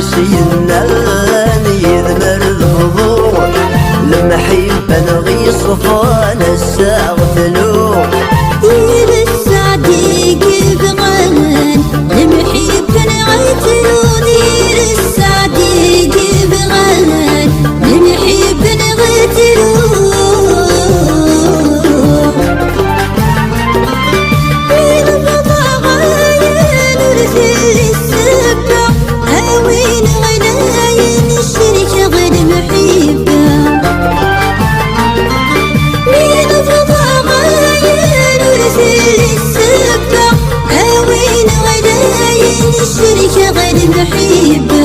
سيدنا يذمر الهضور المحبة نغي صفان الساغتلو دير السعدي كيف غنان المحبة نغيتلو دير السعدي كيف غنان المحبة نغيتلو الشركة غير محيبة